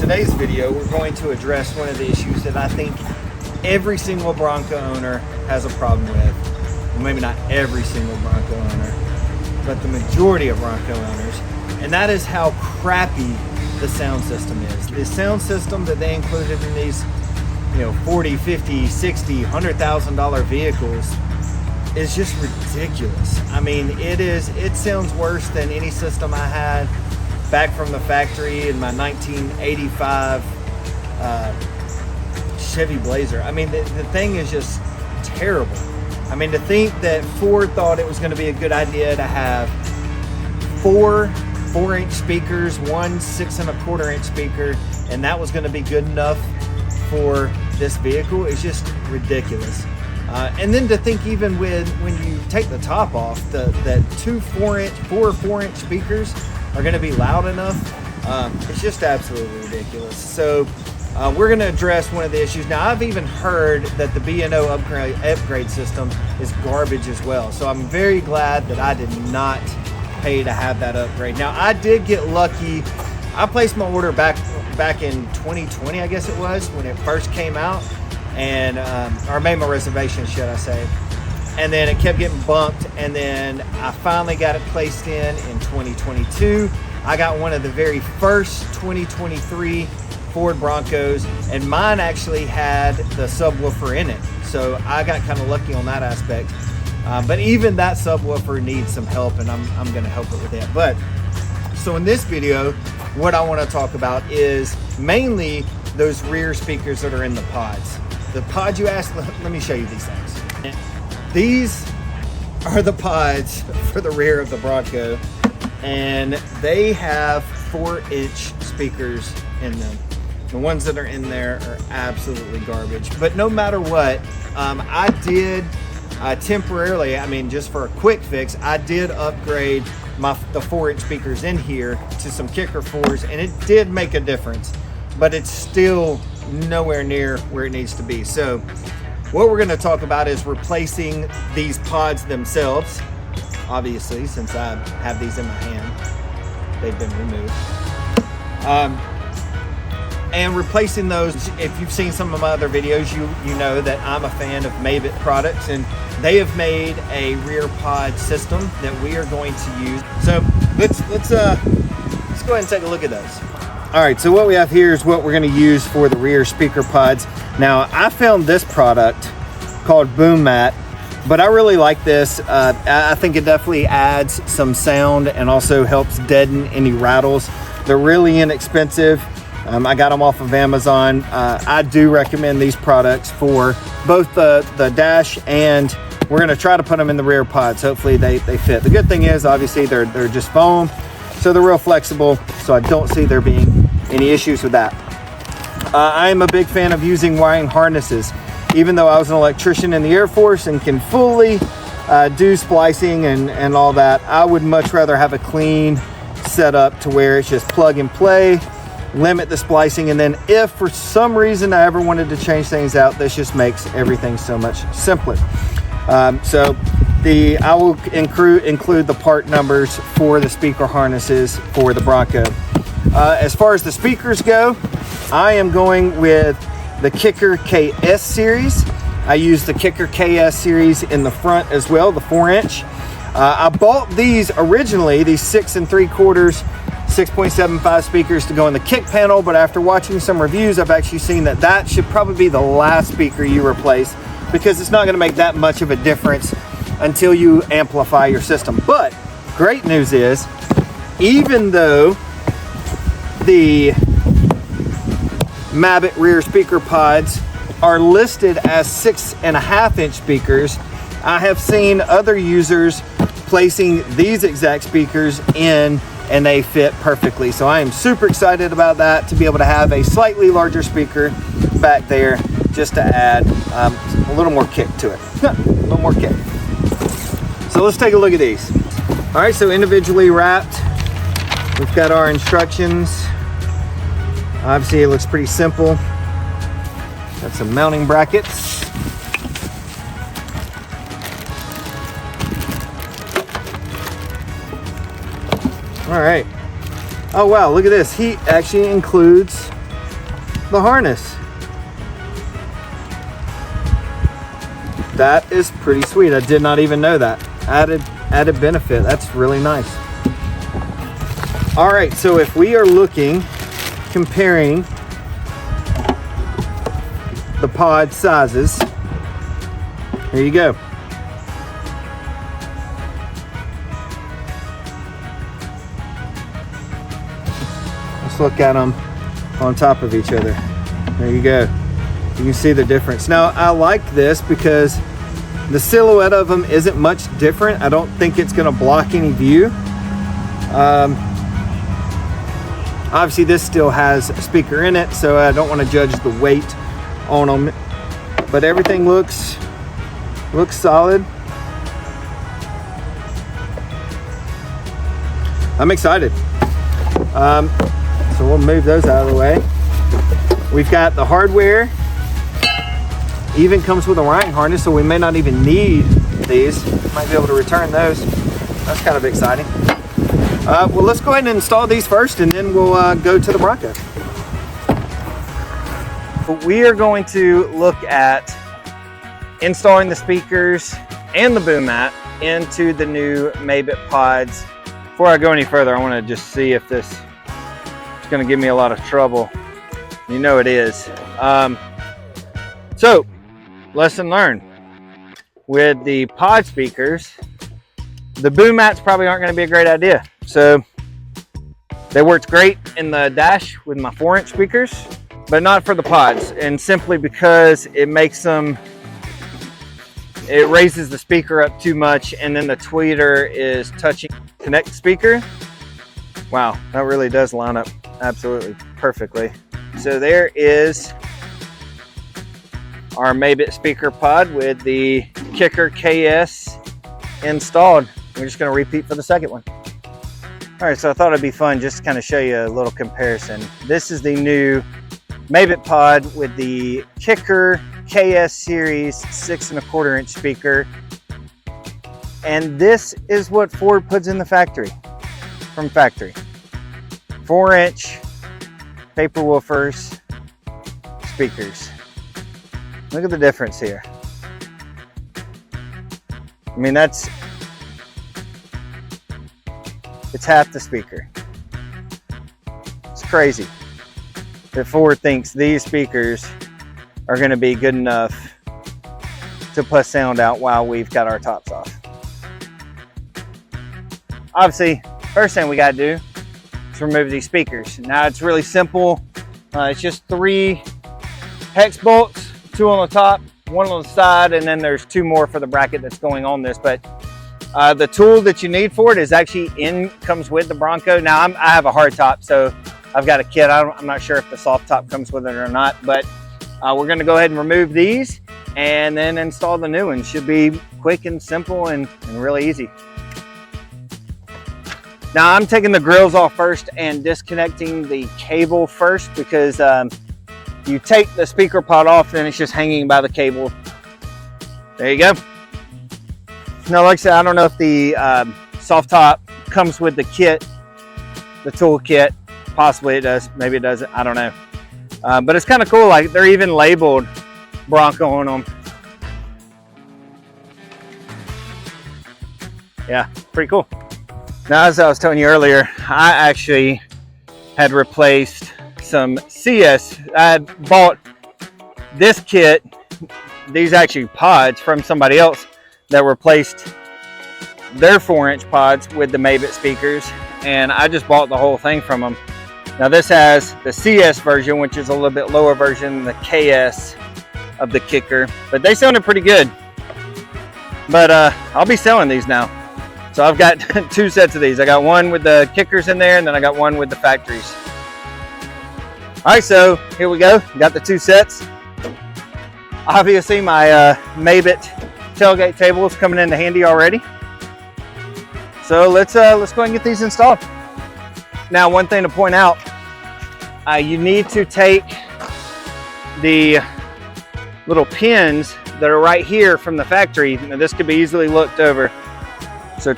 today's video, we're going to address one of the issues that I think every single Bronco owner has a problem with. Well, maybe not every single Bronco owner, but the majority of Bronco owners, and that is how crappy the sound system is. The sound system that they included in these, $40, $50, $60, $100,000 vehicles is just ridiculous. I mean, it sounds worse than any system I had back from the factory in my 1985 Chevy Blazer. I mean, the thing is just terrible. I mean, to think that Ford thought it was going to be a good idea to have four 4-inch speakers, one 6¼ speaker, and that was going to be good enough for this vehicle is just ridiculous. And then to think even when you take the top off, that two 4-inch speakers are going to be loud enough, it's just absolutely ridiculous. So we're going to address one of the issues. Now, I've even heard that the B&O upgrade system is garbage as well. So I'm very glad that I did not pay to have that upgrade. Now, I did get lucky. I placed my order back in 2020, I guess it was, when it first came out, and or made my reservation, should I say. And then it kept getting bumped, and then I finally got it placed in 2022. I got one of the very first 2023 Ford Broncos, and mine actually had the subwoofer in it, so I got kind of lucky on that aspect. But even that subwoofer needs some help, and I'm going to help it with it. But so in this video, what I want to talk about is mainly those rear speakers that are in the pods. The pods you asked, let me show you these things. These are the pods for the rear of the Bronco, and they have 4-inch speakers in them. The ones that are in there are absolutely garbage. But no matter what, I did temporarily, I mean, just for a quick fix, I did upgrade the 4-inch speakers in here to some kicker 4s, and it did make a difference, but it's still nowhere near where it needs to be. So what we're going to talk about is replacing these pods themselves. Obviously, since I have these in my hand, they've been removed. And replacing those. If you've seen some of my other videos, you know that I'm a fan of Mabett products, and they have made a rear pod system that we are going to use. So let's go ahead and take a look at those. All right, so what we have here is what we're going to use for the rear speaker pods. Now, I found this product called Boom Mat, but I really like this. I think it definitely adds some sound and also helps deaden any rattles. They're really inexpensive. I got them off of Amazon. I do recommend these products for both the dash, and we're going to try to put them in the rear pods. Hopefully they fit. The good thing is, obviously, they're just foam, so they're real flexible, so I don't see there being any issues with that. I am a big fan of using wiring harnesses. Even though I was an electrician in the Air Force and can fully do splicing and all that, I would much rather have a clean setup to where it's just plug and play, limit the splicing, and then if for some reason I ever wanted to change things out, this just makes everything so much simpler. So I will include the part numbers for the speaker harnesses for the Bronco. As far as the speakers go, I am going with the Kicker KS series. I use the Kicker KS series in the front as well, the 4-inch. I bought these originally, these 6 3/4, 6.75 speakers to go in the kick panel, but after watching some reviews, I've actually seen that should probably be the last speaker you replace, because it's not going to make that much of a difference until you amplify your system. But great news is, even though the Mabett rear speaker pods are listed as 6.5-inch speakers, I have seen other users placing these exact speakers in, and they fit perfectly. So I am super excited about that, to be able to have a slightly larger speaker back there, just to add a little more kick to it. A little more kick. So let's take a look at these. All right, so individually wrapped, we've got our instructions. Obviously, it looks pretty simple. Got some mounting brackets. All right. Oh wow, look at this. He actually includes the harness. That is pretty sweet. I did not even know that. Added benefit. That's really nice. All right, so if we are comparing the pod sizes, here you go. Let's look at them on top of each other. There you go. You can see the difference. Now, I like this because the silhouette of them isn't much different. I don't think it's going to block any view. Obviously, this still has a speaker in it, so I don't want to judge the weight on them. But everything looks solid. I'm excited. So we'll move those out of the way. We've got the hardware. Even comes with a wiring harness, so we may not even need these. Might be able to return those. That's kind of exciting. Well, let's go ahead and install these first, and then we'll go to the Bronco. We are going to look at installing the speakers and the boom mat into the new Mabett pods. Before I go any further, I want to just see if this is going to give me a lot of trouble. You know it is. So, lesson learned. With the pod speakers, the boom mats probably aren't going to be a great idea. So they worked great in the dash with my 4-inch speakers, but not for the pods, and simply because it raises the speaker up too much, and then the tweeter is touching the connect speaker. Wow, that really does line up absolutely perfectly. So there is our Mabett speaker pod with the Kicker KS installed. We're just going to repeat for the second one. All right, so I thought it'd be fun just to kind of show you a little comparison. This is the new Mabett pod with the Kicker KS series 6¼ inch speaker. And this is what Ford puts in the factory, from factory. 4-inch paper woofers speakers. Look at the difference here. I mean, it's half the speaker. It's crazy that Ford thinks these speakers are going to be good enough to put sound out while we've got our tops off. Obviously, first thing we got to do is remove these speakers. Now it's really simple. It's just 3 hex bolts, 2 on the top, 1 on the side, and then there's 2 more for the bracket that's going on this. But the tool that you need for it is actually comes with the Bronco. Now I have a hard top, so I've got a kit. I'm not sure if the soft top comes with it or not, but we're going to go ahead and remove these and then install the new one. Should be quick and simple and really easy. Now I'm taking the grills off first and disconnecting the cable first, because you take the speaker pod off, then it's just hanging by the cable. There you go. Now, like I said, I don't know if the soft top comes with the kit, the tool kit. Possibly it does, maybe it doesn't, I don't know. But it's kind of cool, like they're even labeled Bronco on them. Yeah, pretty cool. Now, as I was telling you earlier, I actually had replaced some CS. I had bought this kit, these actually pods, from somebody else that replaced their 4-inch pods with the Mabett speakers, and I just bought the whole thing from them. Now this has the CS version, which is a little bit lower version, the KS of the Kicker, but they sounded pretty good. But I'll be selling these now. So I've got 2 sets of these. I got one with the Kickers in there, and then I got one with the factories. All right, so here we go. Got the 2 sets. Obviously my Mabett tailgate table is coming into handy already. So let's go ahead and get these installed. Now, one thing to point out, you need to take the little pins that are right here from the factory. Now, this could be easily looked over. So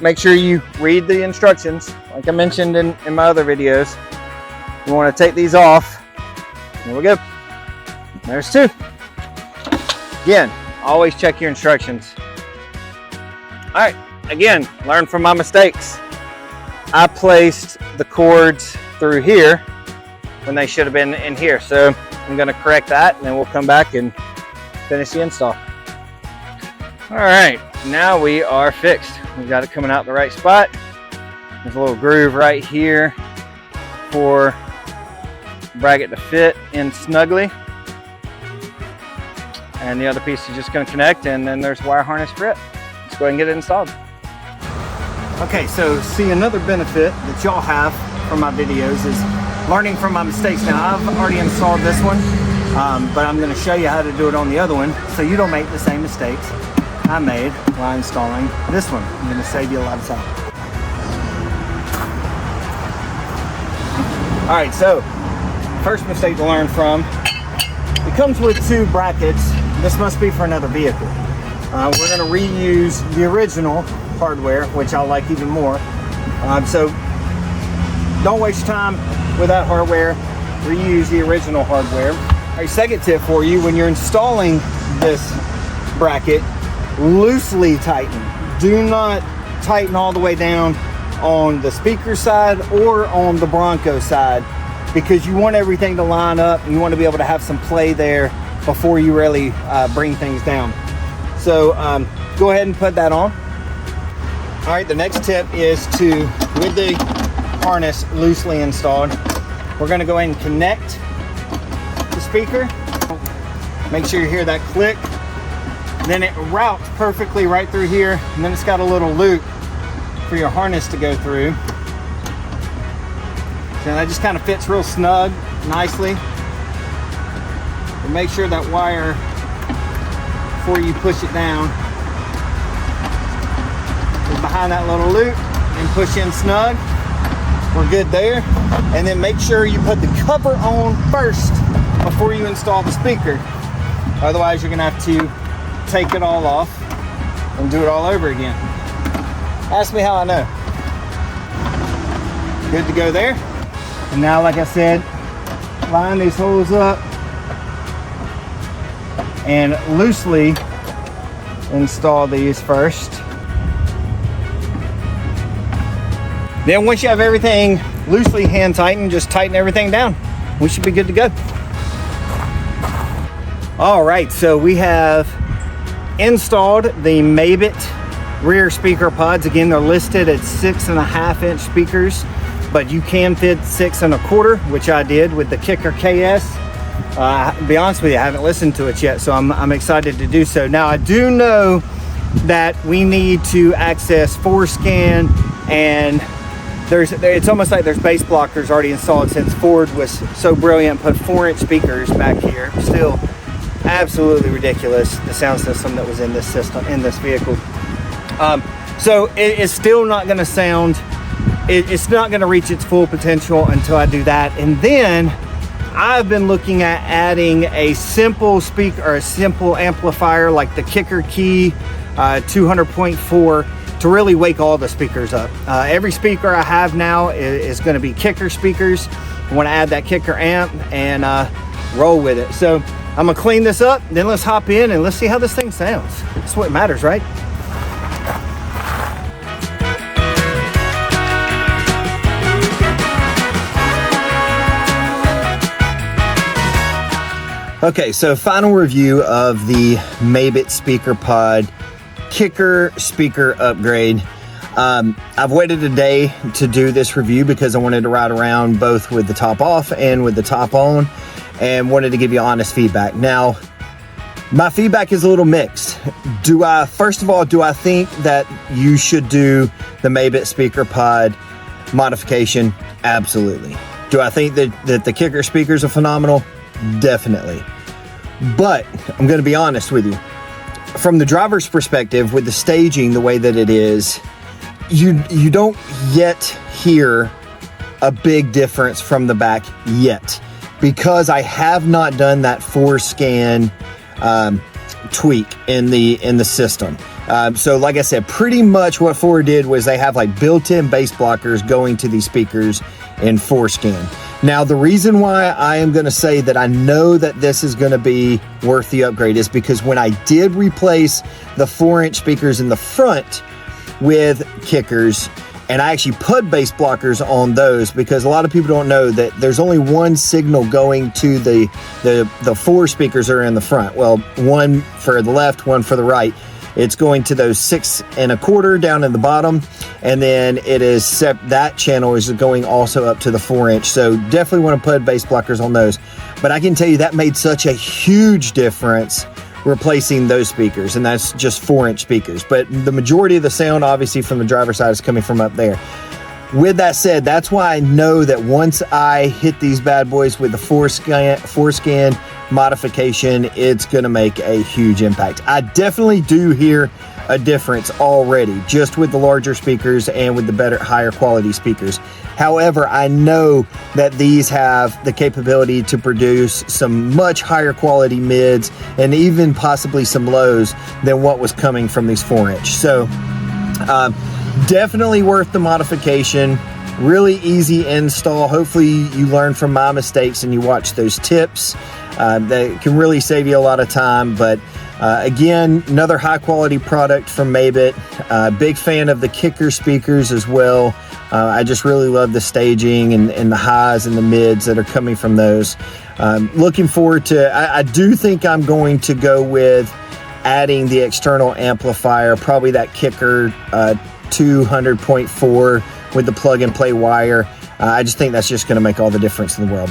make sure you read the instructions. Like I mentioned in my other videos, you want to take these off There we go. There's 2. Again, always check your instructions. All right, again, learn from my mistakes. I placed the cords through here when they should have been in here. So I'm gonna correct that and then we'll come back and finish the install. All right, now we are fixed. We've got it coming out the right spot. There's a little groove right here for the bracket to fit in snugly. And the other piece is just going to connect, and then there's wire harness for it. Let's go ahead and get it installed. Okay, so see, another benefit that y'all have from my videos is learning from my mistakes. Now, I've already installed this one, but I'm going to show you how to do it on the other one so you don't make the same mistakes I made while installing this one. I'm going to save you a lot of time. All right, so first mistake to learn from. It comes with 2 brackets. This must be for another vehicle. We're going to reuse the original hardware, which I like even more. So don't waste time with that hardware. Reuse the original hardware. All right, second tip for you: when you're installing this bracket, loosely tighten. Do not tighten all the way down on the speaker side or on the Bronco side, because you want everything to line up and you want to be able to have some play there before you really bring things down. So go ahead and put that on. All right, the next tip is to, with the harness loosely installed, we're going to go ahead and connect the speaker. Make sure you hear that click. Then it routes perfectly right through here, and then it's got a little loop for your harness to go through. So that just kind of fits real snug, nicely. And make sure that wire, before you push it down, is behind that little loop, and push in snug. We're good there. And then make sure you put the cover on first before you install the speaker. Otherwise, you're gonna have to take it all off and do it all over again. Ask me how I know. Good to go there. And now, like I said, line these holes up and loosely install these first. Then once you have everything loosely hand tightened, just tighten everything down. We should be good to go. All right, so we have installed the Mabett rear speaker pods. Again, they're listed at 6.5-inch speakers, but you can fit 6 1/4, which I did with the Kicker KS. To be honest with you, I haven't listened to it yet, so I'm excited to do so. Now, I do know that we need to access FORScan, and it's almost like there's base blockers already installed, since Ford was so brilliant, put 4-inch speakers back here. Still absolutely ridiculous, the sound system that was in this system, in this vehicle. So it's still not going to sound, it's not going to reach its full potential until I do that. And then I've been looking at adding a simple speaker or a simple amplifier like the Kicker Key 200.4 to really wake all the speakers up. Every speaker I have now is going to be Kicker speakers. I want to add that Kicker amp and roll with it. So I'm gonna clean this up, then let's hop in and let's see how this thing sounds. That's what matters, right? Okay, so final review of the Mabett speaker pod Kicker speaker upgrade. I've waited a day to do this review because I wanted to ride around both with the top off and with the top on, and wanted to give you honest feedback. Now, my feedback is a little mixed. First of all, do I think that you should do the Mabett speaker pod modification? Absolutely. Do I think that the Kicker speakers are phenomenal? Definitely. But I'm going to be honest with you. From the driver's perspective, with the staging the way that it is, you don't yet hear a big difference from the back yet, because I have not done that FORScan tweak in the system. So like I said, pretty much what Ford did was they have like built-in bass blockers going to these speakers in FORScan. Now, the reason why I am going to say that I know that this is going to be worth the upgrade is because when I did replace the 4-inch speakers in the front with kickers, and I actually put bass blockers on those, because a lot of people don't know that there's only one signal going to the 4 speakers that are in the front. Well, one for the left, one for the right. It's going to those 6 1/4 down in the bottom, and then it is that channel is going also up to the 4-inch. So definitely want to put bass blockers on those. But I can tell you that made such a huge difference replacing those speakers, and that's just 4-inch speakers. But the majority of the sound, obviously, from the driver's side is coming from up there. With that said, that's why I know that once I hit these bad boys with the 4-scan modification, it's going to make a huge impact. I definitely do hear a difference already, just with the larger speakers and with the better, higher quality speakers. However, I know that these have the capability to produce some much higher quality mids and even possibly some lows than what was coming from these 4-inch. So definitely worth the modification. Really easy install. Hopefully you learn from my mistakes and you watch those tips. That can really save you a lot of time. But again, another high quality product from Mabett. Big fan of the kicker speakers as well. I just really love the staging and the highs and the mids that are coming from those. Looking forward to, I do think I'm going to go with adding the external amplifier, probably that kicker 200.4 with the plug and play wire. I just think that's just going to make all the difference in the world.